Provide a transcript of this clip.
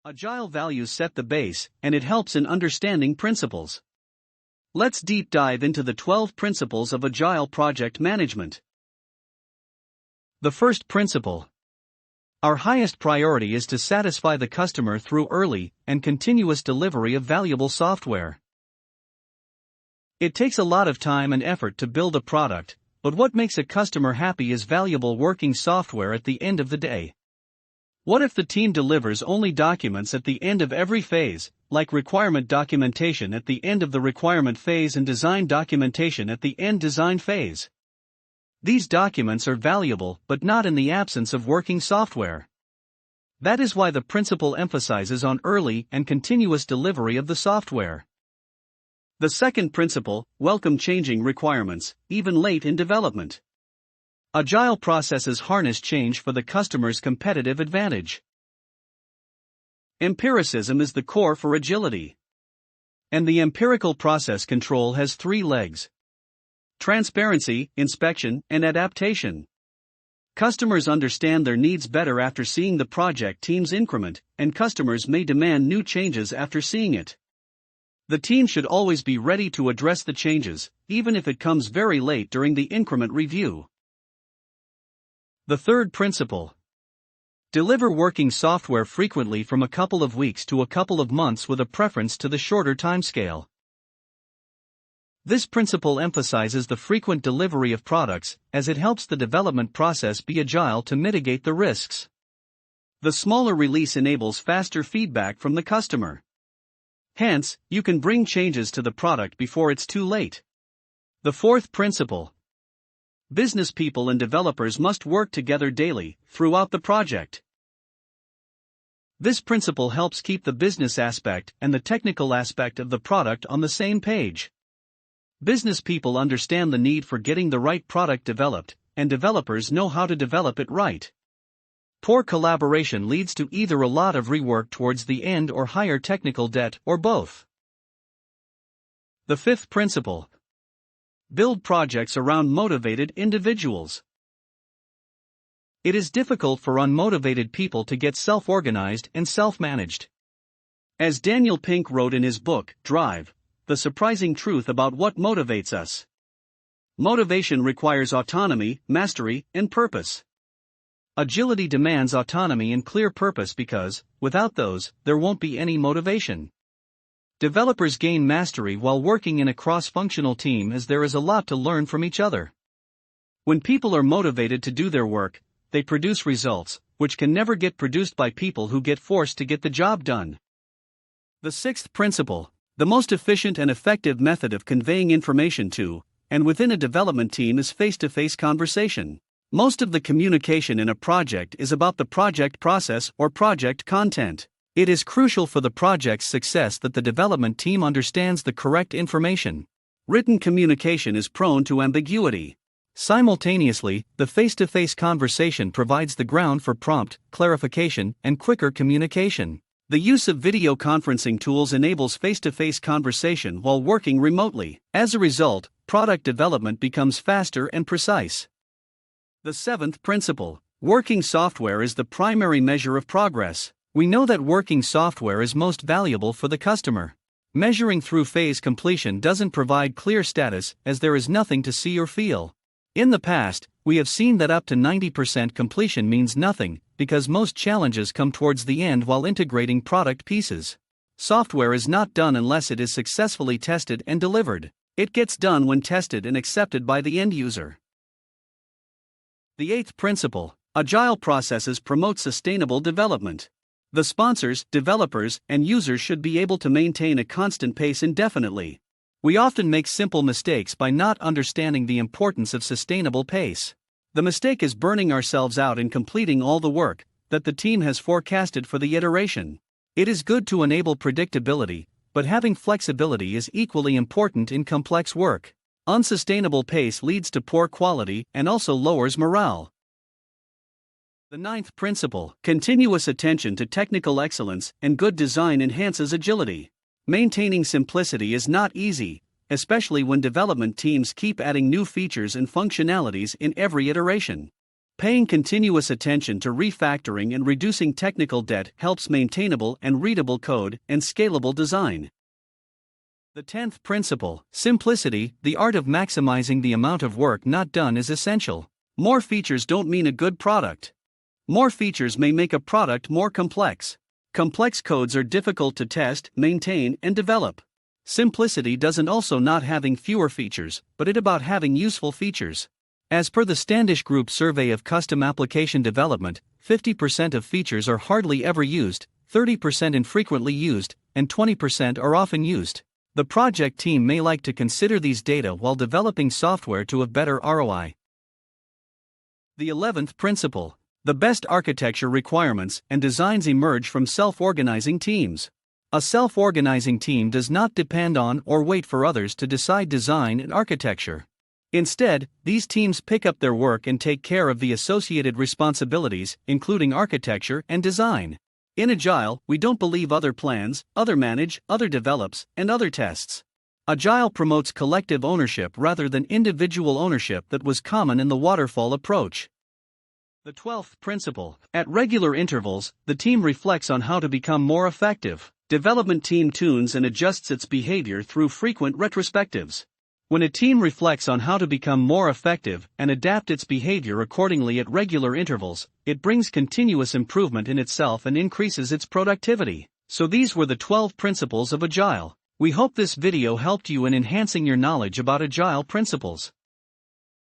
Agile values set the base, and it helps in understanding principles. Let's deep dive into the 12 principles of Agile Project Management. The first principle. Our highest priority is to satisfy the customer through early and continuous delivery of valuable software. It takes a lot of time and effort to build a product, but what makes a customer happy is valuable working software at the end of the day. What if the team delivers only documents at the end of every phase, like requirement documentation at the end of the requirement phase and design documentation at the end design phase? These documents are valuable but not in the absence of working software. That is why the principle emphasizes on early and continuous delivery of the software. The second principle, welcome changing requirements, even late in development. Agile processes harness change for the customer's competitive advantage. Empiricism is the core for agility. And the empirical process control has 3 legs: transparency, inspection, and adaptation. Customers understand their needs better after seeing the project team's increment, and customers may demand new changes after seeing it. The team should always be ready to address the changes, even if it comes very late during the increment review. The third principle. Deliver working software frequently from a couple of weeks to a couple of months with a preference to the shorter timescale. This principle emphasizes the frequent delivery of products, as it helps the development process be agile to mitigate the risks. The smaller release enables faster feedback from the customer. Hence, you can bring changes to the product before it's too late. The fourth principle. Business people and developers must work together daily, throughout the project. This principle helps keep the business aspect and the technical aspect of the product on the same page. Business people understand the need for getting the right product developed, and developers know how to develop it right. Poor collaboration leads to either a lot of rework towards the end or higher technical debt, or both. The fifth principle. Build projects around motivated individuals. It is difficult for unmotivated people to get self-organized and self-managed. As Daniel Pink wrote in his book, Drive, The Surprising Truth About What Motivates Us. Motivation requires autonomy, mastery, and purpose. Agility demands autonomy and clear purpose because, without those, there won't be any motivation. Developers gain mastery while working in a cross-functional team as there is a lot to learn from each other. When people are motivated to do their work, they produce results, which can never get produced by people who get forced to get the job done. The sixth principle. The most efficient and effective method of conveying information to, and within a development team is face-to-face conversation. Most of the communication in a project is about the project process or project content. It is crucial for the project's success that the development team understands the correct information. Written communication is prone to ambiguity. Simultaneously, the face-to-face conversation provides the ground for prompt, clarification, and quicker communication. The use of video conferencing tools enables face-to-face conversation while working remotely. As a result, product development becomes faster and precise. The seventh principle. Working software is the primary measure of progress. We know that working software is most valuable for the customer. Measuring through phase completion doesn't provide clear status, as there is nothing to see or feel. In the past, we have seen that up to 90% completion means nothing, because most challenges come towards the end while integrating product pieces. Software is not done unless it is successfully tested and delivered. It gets done when tested and accepted by the end user. The eighth principle. Agile processes promote sustainable development. The sponsors, developers, and users should be able to maintain a constant pace indefinitely. We often make simple mistakes by not understanding the importance of sustainable pace. The mistake is burning ourselves out in completing all the work that the team has forecasted for the iteration. It is good to enable predictability, but having flexibility is equally important in complex work. Unsustainable pace leads to poor quality and also lowers morale. The ninth principle. Continuous attention to technical excellence and good design enhances agility. Maintaining simplicity is not easy, especially when development teams keep adding new features and functionalities in every iteration. Paying continuous attention to refactoring and reducing technical debt helps maintainable and readable code and scalable design. The 10th principle, simplicity, the art of maximizing the amount of work not done is essential. More features don't mean a good product. More features may make a product more complex. Complex codes are difficult to test, maintain, and develop. Simplicity doesn't also not having fewer features, but it about having useful features. As per the Standish Group survey of custom application development, 50% of features are hardly ever used, 30% infrequently used, and 20% are often used. The project team may like to consider these data while developing software to have better ROI. The 11th principle. The best architecture requirements and designs emerge from self-organizing teams. A self-organizing team does not depend on or wait for others to decide design and architecture. Instead, these teams pick up their work and take care of the associated responsibilities, including architecture and design. In Agile, we don't believe other plans, other manage, other develops, and other tests. Agile promotes collective ownership rather than individual ownership that was common in the waterfall approach. The 12th principle. At regular intervals, the team reflects on how to become more effective. Development team tunes and adjusts its behavior through frequent retrospectives. When a team reflects on how to become more effective and adapt its behavior accordingly at regular intervals, it brings continuous improvement in itself and increases its productivity. So these were the 12 principles of Agile. We hope this video helped you in enhancing your knowledge about Agile principles.